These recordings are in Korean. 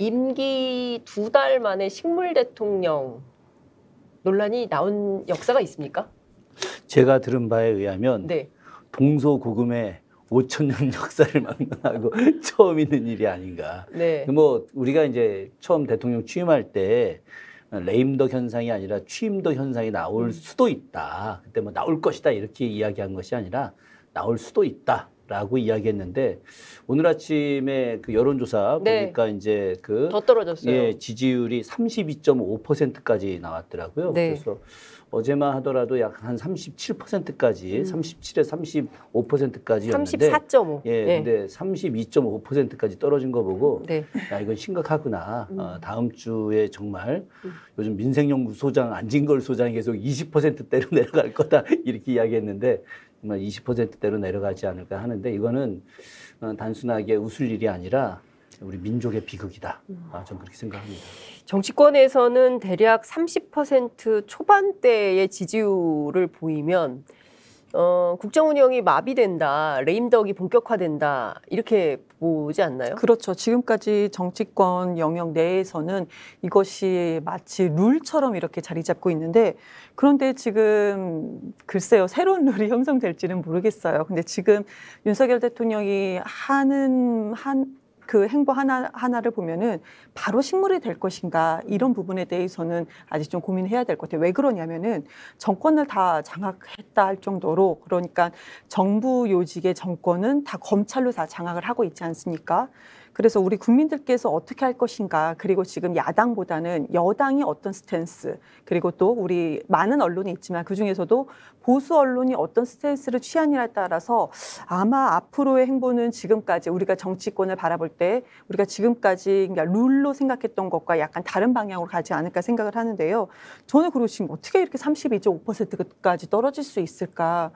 임기 2달 만에 식물 대통령 논란이 나온 역사가 있습니까? 제가 들은 바에 의하면 네. 동서고금의 5,000년 역사를 막론하고 처음 있는 일이 아닌가. 네. 뭐 우리가 이제 처음 대통령 취임할 때 레임덕 현상이 아니라 취임덕 현상이 나올 수도 있다. 그때 뭐 나올 것이다 이렇게 이야기한 것이 아니라 나올 수도 있다라고 이야기했는데 오늘 아침에 그 여론조사 네. 보니까 이제 그 더 떨어졌어요. 예, 지지율이 32.5%까지 나왔더라고요. 네. 그래서 어제만 하더라도 약 한 37%까지 37에서 35%까지였는데 34.5. 예, 네. 근데 32.5%까지 떨어진 거 보고 네. 야, 이건 심각하구나. 다음 주에 정말 요즘 민생연구소장 안진걸 소장이 계속 20%대로 내려갈 거다 이렇게 이야기했는데 정말 20%대로 내려가지 않을까 하는데 이거는 단순하게 웃을 일이 아니라 우리 민족의 비극이다. 저는 그렇게 생각합니다. 정치권에서는 대략 30% 초반대의 지지율을 보이면 국정 운영이 마비된다, 레임덕이 본격화된다 이렇게 보지 않나요? 그렇죠. 지금까지 정치권 영역 내에서는 이것이 마치 룰처럼 이렇게 자리 잡고 있는데 그런데 지금 글쎄요. 새로운 룰이 형성될지는 모르겠어요. 근데 지금 윤석열 대통령이 하는 그 행보 하나를 보면은 바로 식물이 될 것인가 이런 부분에 대해서는 아직 좀 고민해야 될 것 같아요. 왜 그러냐면은 정권을 다 장악했다 할 정도로 그러니까 정부 요직의 정권은 다 검찰로 다 장악을 하고 있지 않습니까? 그래서 우리 국민들께서 어떻게 할 것인가 그리고 지금 야당보다는 여당이 어떤 스탠스 그리고 또 우리 많은 언론이 있지만 그중에서도 보수 언론이 어떤 스탠스를 취하느냐에 따라서 아마 앞으로의 행보는 지금까지 우리가 정치권을 바라볼 때 우리가 지금까지 그러니까 룰로 생각했던 것과 약간 다른 방향으로 가지 않을까 생각을 하는데요. 저는 그리고 지금 어떻게 이렇게 32.5%까지 떨어질 수 있을까?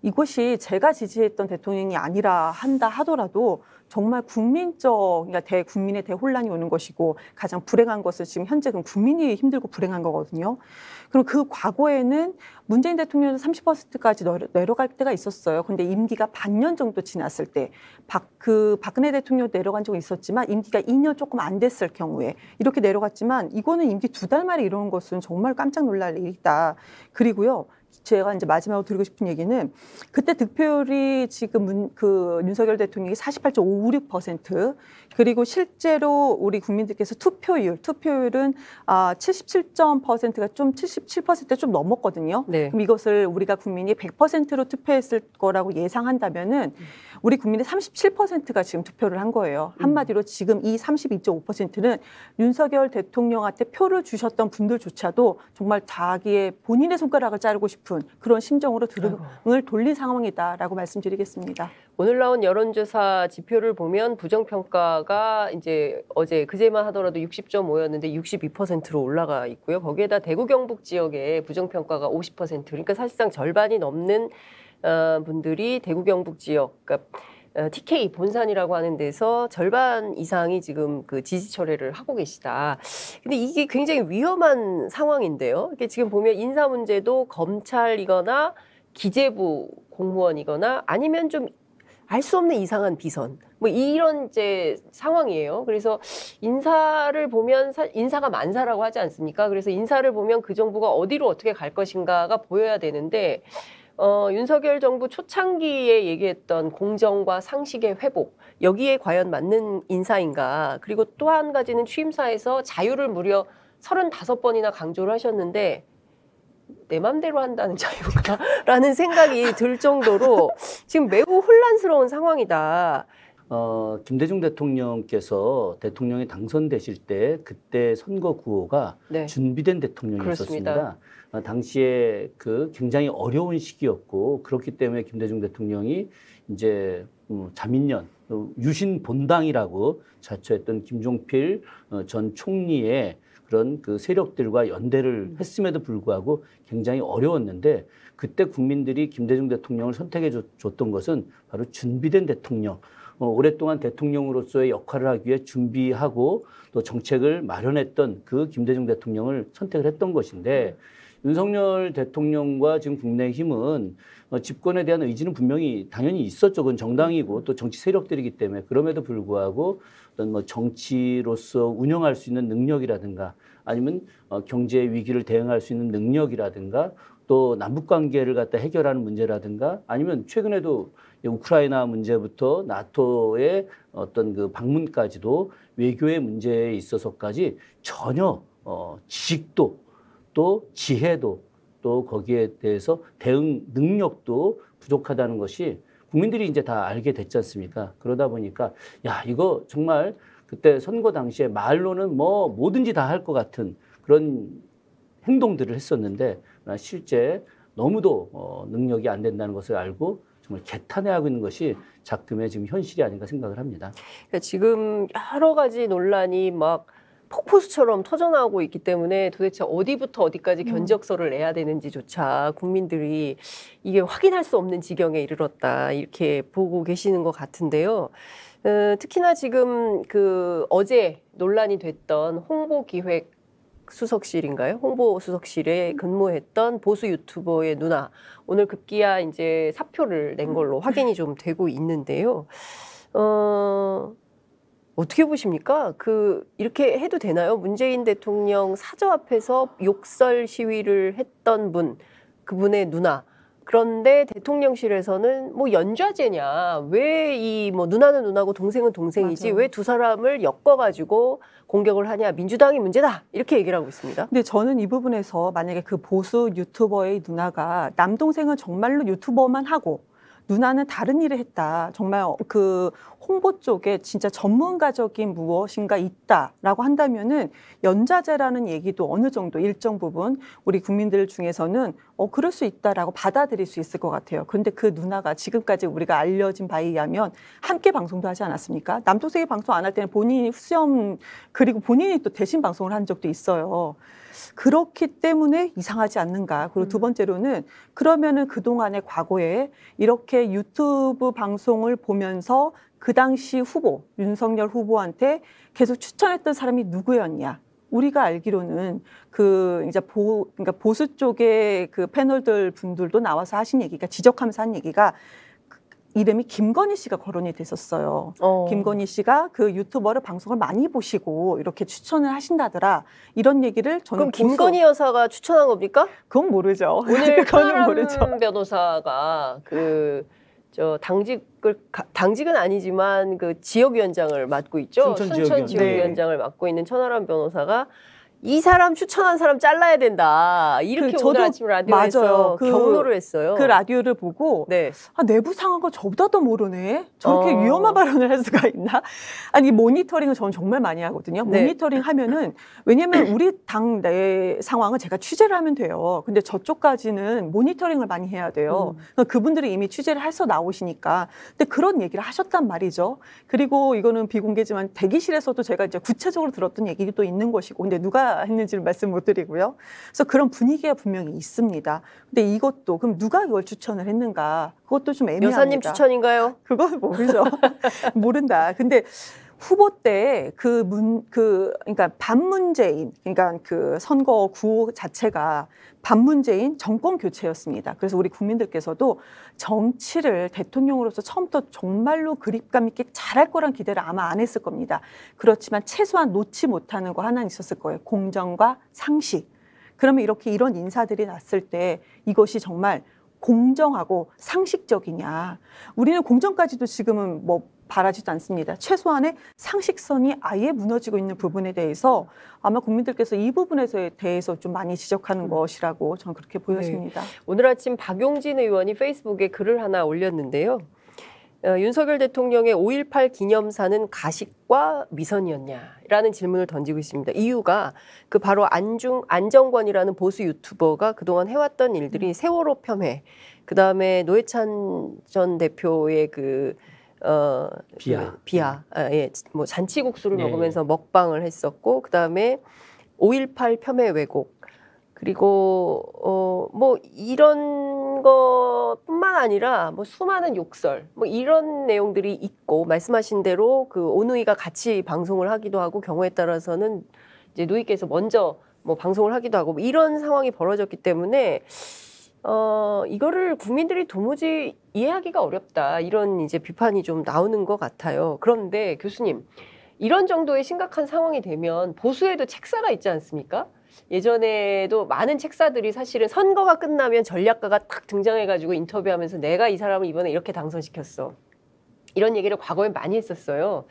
이것이 제가 지지했던 대통령이 아니라 한다 하더라도 정말 국민적, 그러니까 대국민의 대혼란이 오는 것이고 가장 불행한 것은 지금 현재 국민이 힘들고 불행한 거거든요. 그럼 그 과거에는 문재인 대통령은 30%까지 내려갈 때가 있었어요. 근데 임기가 반년 정도 지났을 때 박근혜 대통령 내려간 적이 있었지만 임기가 2년 조금 안 됐을 경우에 이렇게 내려갔지만 이거는 임기 2달 만에 이러는 것은 정말 깜짝 놀랄 일이다. 그리고요. 제가 이제 마지막으로 드리고 싶은 얘기는 그때 득표율이 지금 윤석열 대통령이 48.56% 그리고 실제로 우리 국민들께서 투표율은 77%가 좀 77%가 좀 넘었거든요. 네. 그럼 이것을 우리가 국민이 100%로 투표했을 거라고 예상한다면은 우리 국민의 37%가 지금 투표를 한 거예요. 한마디로 지금 이 32.5%는 윤석열 대통령한테 표를 주셨던 분들조차도 정말 자기의 본인의 손가락을 자르고 싶은 그런 심정으로 등을 돌린 상황이다라고 말씀드리겠습니다. 오늘 나온 여론조사 지표를 보면 부정평가가 이제 그제만 하더라도 60.5였는데 62%로 올라가 있고요. 거기에다 대구 경북 지역에 부정평가가 50%, 그러니까 사실상 절반이 넘는 분들이 대구 경북 지역, 그러니까 TK 본산이라고 하는 데서 절반 이상이 지금 그 지지 철회를 하고 계시다. 근데 이게 굉장히 위험한 상황인데요. 이게 지금 보면 인사 문제도 검찰이거나 기재부 공무원이거나 아니면 좀 알 수 없는 이상한 비선 뭐 이런 이제 상황이에요. 그래서 인사를 보면 인사가 만사라고 하지 않습니까? 그래서 인사를 보면 그 정부가 어디로 어떻게 갈 것인가가 보여야 되는데 윤석열 정부 초창기에 얘기했던 공정과 상식의 회복 여기에 과연 맞는 인사인가? 그리고 또 한 가지는 취임사에서 자유를 무려 35번이나 강조를 하셨는데 내 맘대로 한다는 자유가 라는 생각이 들 정도로 지금 매우 혼란스러운 상황이다. 김대중 대통령께서 대통령이 당선되실 때 그때 선거 구호가 네. 준비된 대통령이었습니다. 당시에 그 굉장히 어려운 시기였고 그렇기 때문에 김대중 대통령이 이제 자민련 유신 본당이라고 자처했던 김종필 전 총리의 그런 그 세력들과 연대를 했음에도 불구하고 굉장히 어려웠는데 그때 국민들이 김대중 대통령을 선택해 줬던 것은 바로 준비된 대통령. 오랫동안 대통령으로서의 역할을 하기 위해 준비하고 또 정책을 마련했던 그 김대중 대통령을 선택을 했던 것인데 윤석열 대통령과 지금 국민의힘은 집권에 대한 의지는 분명히 당연히 있었죠. 그건 정당이고 또 정치 세력들이기 때문에 그럼에도 불구하고 어떤 뭐 정치로서 운영할 수 있는 능력이라든가 아니면 경제 위기를 대응할 수 있는 능력이라든가 또 남북 관계를 갖다 해결하는 문제라든가 아니면 최근에도 우크라이나 문제부터 나토의 어떤 그 방문까지도 외교의 문제에 있어서까지 전혀 지식도 또 지혜도 또 거기에 대해서 대응 능력도 부족하다는 것이 국민들이 이제 다 알게 됐지 않습니까? 그러다 보니까 야, 이거 정말 그때 선거 당시에 말로는 뭐 뭐든지 다 할 것 같은 그런 행동들을 했었는데 실제 너무도 능력이 안 된다는 것을 알고 정말 개탄해하고 있는 것이 작금의 지금 현실이 아닌가 생각을 합니다. 그러니까 지금 여러 가지 논란이 막 폭포수처럼 터져나오고 있기 때문에 도대체 어디부터 어디까지 견적서를 내야 되는지조차 국민들이 이게 확인할 수 없는 지경에 이르렀다 이렇게 보고 계시는 것 같은데요. 특히나 지금 그 어제 논란이 됐던 홍보기획 수석실인가요? 홍보수석실에 근무했던 보수 유튜버의 누나 오늘 급기야 이제 사표를 낸 걸로 확인이 좀 되고 있는데요. 어떻게 보십니까? 이렇게 해도 되나요? 문재인 대통령 사저 앞에서 욕설 시위를 했던 분, 그분의 누나. 그런데 대통령실에서는 뭐 연좌제냐? 왜 이 뭐 누나는 누나고 동생은 동생이지? 왜 두 사람을 엮어가지고 공격을 하냐? 민주당이 문제다. 이렇게 얘기를 하고 있습니다. 근데 저는 이 부분에서 만약에 그 보수 유튜버의 누나가 남동생은 정말로 유튜버만 하고 누나는 다른 일을 했다. 정말 그 홍보 쪽에 진짜 전문가적인 무엇인가 있다라고 한다면은 연좌제라는 얘기도 어느 정도 일정 부분 우리 국민들 중에서는 그럴 수 있다라고 받아들일 수 있을 것 같아요. 그런데 그 누나가 지금까지 우리가 알려진 바에 의하면 함께 방송도 하지 않았습니까? 남동생이 방송 안 할 때는 본인이 수염 그리고 본인이 또 대신 방송을 한 적도 있어요. 그렇기 때문에 이상하지 않는가. 그리고 두 번째로는 그러면은 그동안의 과거에 이렇게 유튜브 방송을 보면서 그 당시 후보, 윤석열 후보한테 계속 추천했던 사람이 누구였냐. 우리가 알기로는 그러니까 보수 쪽의 그 패널들 분들도 나와서 하신 얘기가 지적하면서 한 얘기가 이름이 김건희 씨가 거론이 됐었어요. 김건희 씨가 그 유튜버를 방송을 많이 보시고 이렇게 추천을 하신다더라. 이런 얘기를 저는 그럼 김건희 여사가 추천한 겁니까? 그건 모르죠. 오늘 그거는 모르죠. 변호사가 당직은 아니지만 그 지역위원장을 맡고 있죠. 순천 지역위원장을 맡고 있는 천하람 변호사가 이 사람 추천한 사람 잘라야 된다. 이렇게 오늘 아침 라디오에서 경로를 했어요. 그 라디오를 보고 내부 상황을 저보다 더 모르네. 저렇게 위험한 발언을 할 수가 있나? 아니 모니터링을 저는 정말 많이 하거든요. 모니터링 하면은 왜냐면 우리 당 내 상황은 제가 취재를 하면 돼요. 근데 저쪽까지는 모니터링을 많이 해야 돼요. 그분들이 이미 취재를 해서 나오시니까. 근데 그런 얘기를 하셨단 말이죠. 그리고 이거는 비공개지만 대기실에서도 제가 이제 구체적으로 들었던 얘기도 있는 것이고. 근데 누가 했는지를 말씀 못 드리고요. 그래서 그런 분위기가 분명히 있습니다. 근데 이것도 그럼 누가 이걸 추천을 했는가? 그것도 좀 애매합니다. 여사님 추천인가요? 그건 모르죠. 모른다. 근데 후보 때 그러니까 반문재인, 그러니까 그 선거 구호 자체가 반문재인 정권 교체였습니다. 그래서 우리 국민들께서도 정치를 대통령으로서 처음부터 정말로 그립감 있게 잘할 거란 기대를 아마 안 했을 겁니다. 그렇지만 최소한 놓지 못하는 거 하나 있었을 거예요. 공정과 상식. 그러면 이런 인사들이 났을 때 이것이 정말 공정하고 상식적이냐. 우리는 공정까지도 지금은 뭐 바라지도 않습니다. 최소한의 상식선이 아예 무너지고 있는 부분에 대해서 아마 국민들께서 이 부분에 대해서 좀 많이 지적하는 것이라고 저는 그렇게 보여집니다. 오늘 아침 박용진 의원이 페이스북에 글을 하나 올렸는데요. 윤석열 대통령의 5.18 기념사는 가식과 위선이었냐라는 질문을 던지고 있습니다. 이유가 바로 안정권이라는 보수 유튜버가 그동안 해왔던 일들이 세월호 폄훼, 그다음에 노회찬 전 대표의 비하, 뭐 잔치국수를 먹으면서 먹방을 했었고, 그다음에 5.18 폄훼 왜곡, 그리고 뭐 이런 것뿐만 아니라 뭐 수많은 욕설, 뭐 이런 내용들이 있고, 말씀하신 대로 오누이가 같이 방송을 하기도 하고, 경우에 따라서는 이제 누이께서 먼저 뭐 방송을 하기도 하고, 뭐 이런 상황이 벌어졌기 때문에 이거를 국민들이 도무지 이해하기가 어렵다, 이런 이제 비판이 좀 나오는 것 같아요. 그런데 교수님, 이런 정도의 심각한 상황이 되면 보수에도 책사가 있지 않습니까? 예전에도 많은 책사들이 사실은 선거가 끝나면 전략가가 딱 등장해가지고 인터뷰하면서 내가 이 사람을 이번에 이렇게 당선시켰어. 이런 얘기를 과거에 많이 했었어요.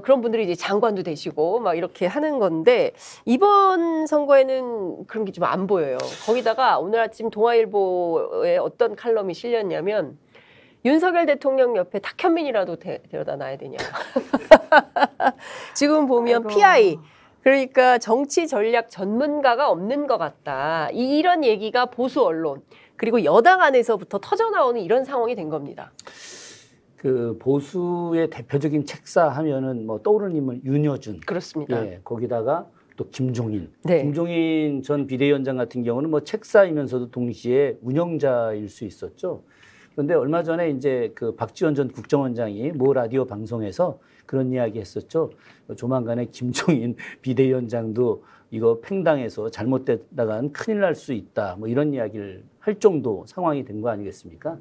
그런 분들이 이제 장관도 되시고 막 이렇게 하는 건데 이번 선거에는 그런 게 좀 안 보여요. 거기다가 오늘 아침 동아일보에 어떤 칼럼이 실렸냐면 윤석열 대통령 옆에 탁현민이라도 데려다 놔야 되냐. 지금 보면 아이고. PI 그러니까 정치 전략 전문가가 없는 것 같다. 이런 얘기가 보수 언론 그리고 여당 안에서부터 터져나오는 이런 상황이 된 겁니다. 그 보수의 대표적인 책사 하면은 뭐 떠오르는 인물 윤여준. 그렇습니다. 예, 거기다가 또 김종인. 네. 김종인 전 비대위원장 같은 경우는 뭐 책사이면서도 동시에 운영자일 수 있었죠. 그런데 얼마 전에 이제 그 박지원 전 국정원장이 모 라디오 방송에서 그런 이야기 했었죠. 조만간에 김종인 비대위원장도 이거 팽당해서 잘못됐다간 큰일 날 수 있다. 뭐 이런 이야기를 할 정도 상황이 된 거 아니겠습니까?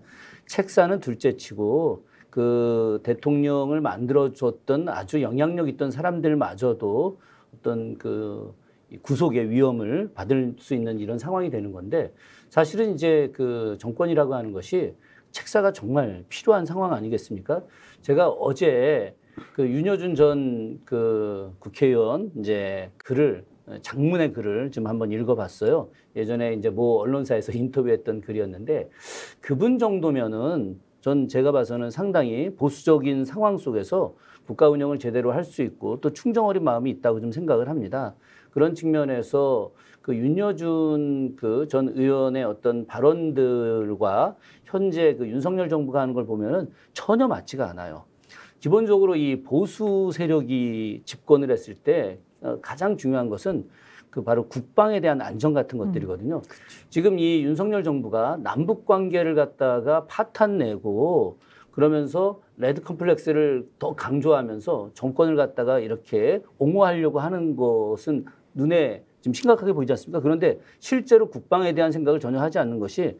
책사는 둘째치고 그 대통령을 만들어줬던 아주 영향력 있던 사람들마저도 어떤 그 구속의 위험을 받을 수 있는 이런 상황이 되는 건데 사실은 이제 그 정권이라고 하는 것이 책사가 정말 필요한 상황 아니겠습니까? 제가 어제 그 윤여준 전 그 국회의원 이제 글을 장문의 글을 좀 한번 읽어봤어요. 예전에 이제 뭐 언론사에서 인터뷰했던 글이었는데 그분 정도면은 제가 봐서는 상당히 보수적인 상황 속에서 국가 운영을 제대로 할 수 있고 또 충정어린 마음이 있다고 좀 생각을 합니다. 그런 측면에서 그 윤여준 그 전 의원의 어떤 발언들과 현재 그 윤석열 정부가 하는 걸 보면은 전혀 맞지가 않아요. 기본적으로 이 보수 세력이 집권을 했을 때 가장 중요한 것은 그 바로 국방에 대한 안정 같은 것들이거든요. 지금 이 윤석열 정부가 남북 관계를 갖다가 파탄내고 그러면서 레드 컴플렉스를 더 강조하면서 정권을 갖다가 이렇게 옹호하려고 하는 것은 눈에 지금 심각하게 보이지 않습니까? 그런데 실제로 국방에 대한 생각을 전혀 하지 않는 것이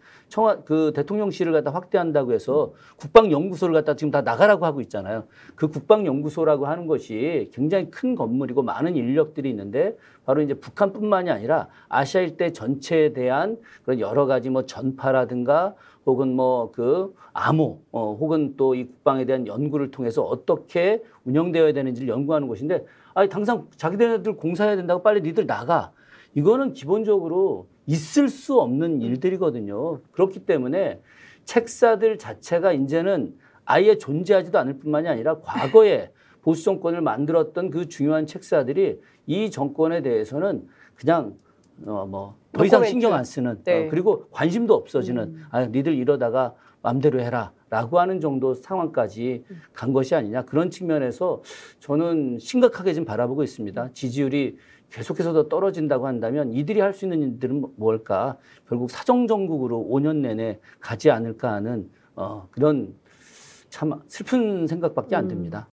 그 대통령실을 갖다 확대한다고 해서 국방연구소를 갖다 지금 다 나가라고 하고 있잖아요. 그 국방연구소라고 하는 것이 굉장히 큰 건물이고 많은 인력들이 있는데 바로 이제 북한뿐만이 아니라 아시아 일대 전체에 대한 그런 여러 가지 뭐 전파라든가 혹은 뭐 그 암호 혹은 또 이 국방에 대한 연구를 통해서 어떻게 운영되어야 되는지를 연구하는 곳인데 아니 당장 자기네들 공사해야 된다고 빨리 니들 나가. 이거는 기본적으로 있을 수 없는 일들이거든요. 그렇기 때문에 책사들 자체가 이제는 아예 존재하지도 않을 뿐만이 아니라 과거에 보수 정권을 만들었던 그 중요한 책사들이 이 정권에 대해서는 그냥 더 이상 신경 안 쓰는 네. 그리고 관심도 없어지는 니들 이러다가 맘대로 해라 라고 하는 정도 상황까지 간 것이 아니냐 그런 측면에서 저는 심각하게 지금 바라보고 있습니다. 지지율이 계속해서 더 떨어진다고 한다면 이들이 할 수 있는 일들은 뭘까? 결국 사정정국으로 5년 내내 가지 않을까 하는 그런 참 슬픈 생각밖에 안 듭니다.